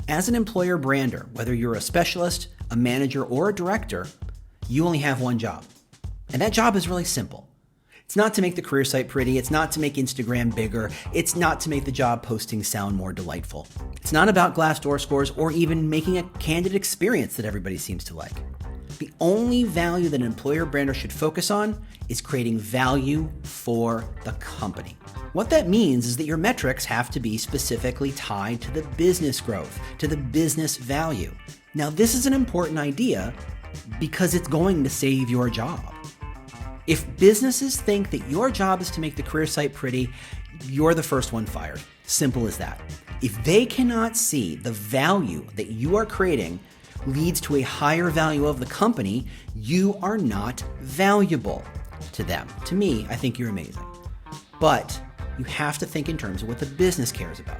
As an employer brander, whether you're a specialist, a manager, or a director, you only have one job. And that job is really simple. It's not to make the career site pretty. It's not to make Instagram bigger. It's not to make the job posting sound more delightful. It's not about Glassdoor scores or even making a candid experience that everybody seems to like. The only value that an employer brander should focus on is creating value for the company. What that means is that your metrics have to be specifically tied to the business growth, to the business value. Now, this is an important idea because it's going to save your job. If businesses think that your job is to make the career site pretty, you're the first one fired. Simple as that. If they cannot see the value that you are creating leads to a higher value of the company, you are not valuable to them. To me, I think you're amazing. But you have to think in terms of what the business cares about.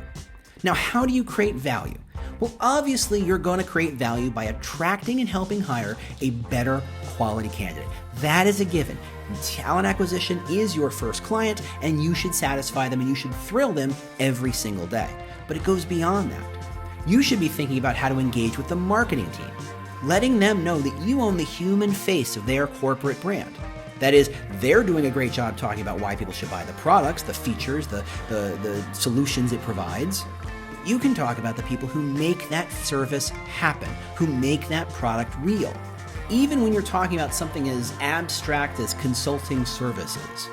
Now, how do you create value? Well, obviously, you're going to create value by attracting and helping hire a better quality candidate. That is a given. Talent acquisition is your first client, and you should satisfy them and you should thrill them every single day. But it goes beyond that. You should be thinking about how to engage with the marketing team, letting them know that you own the human face of their corporate brand. That is, they're doing a great job talking about why people should buy the products, the features, the solutions it provides. You can talk about the people who make that service happen, who make that product real. Even when you're talking about something as abstract as consulting services,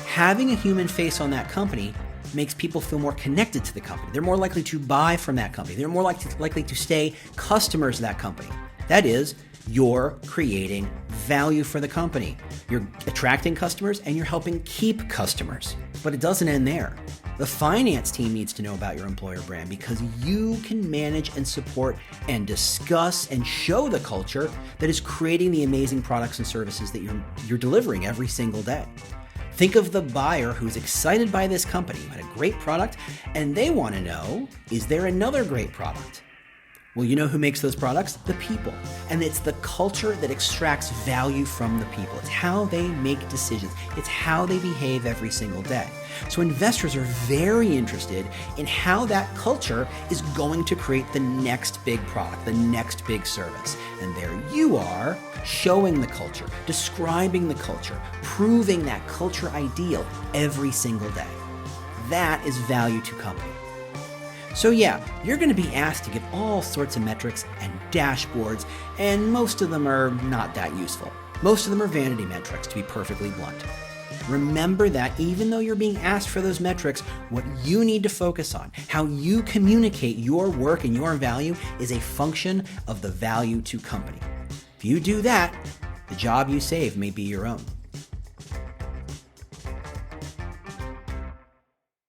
having a human face on that company makes people feel more connected to the company. They're more likely to buy from that company. They're more likely to stay customers of that company. That is, you're creating value for the company. You're attracting customers and you're helping keep customers. But it doesn't end there. The finance team needs to know about your employer brand because you can manage and support and discuss and show the culture that is creating the amazing products and services that you're delivering every single day. Think of the buyer who's excited by this company, who had a great product, and they want to know, is there another great product? Well, you know who makes those products? The people. And it's the culture that extracts value from the people. It's how they make decisions. It's how they behave every single day. So investors are very interested in how that culture is going to create the next big product, the next big service. And there you are, showing the culture, describing the culture, proving that culture ideal every single day. That is value to company. So yeah, you're going to be asked to give all sorts of metrics and dashboards, and most of them are not that useful. Most of them are vanity metrics, to be perfectly blunt. Remember that even though you're being asked for those metrics, what you need to focus on, how you communicate your work and your value, is a function of the value to company. If you do that, the job you save may be your own.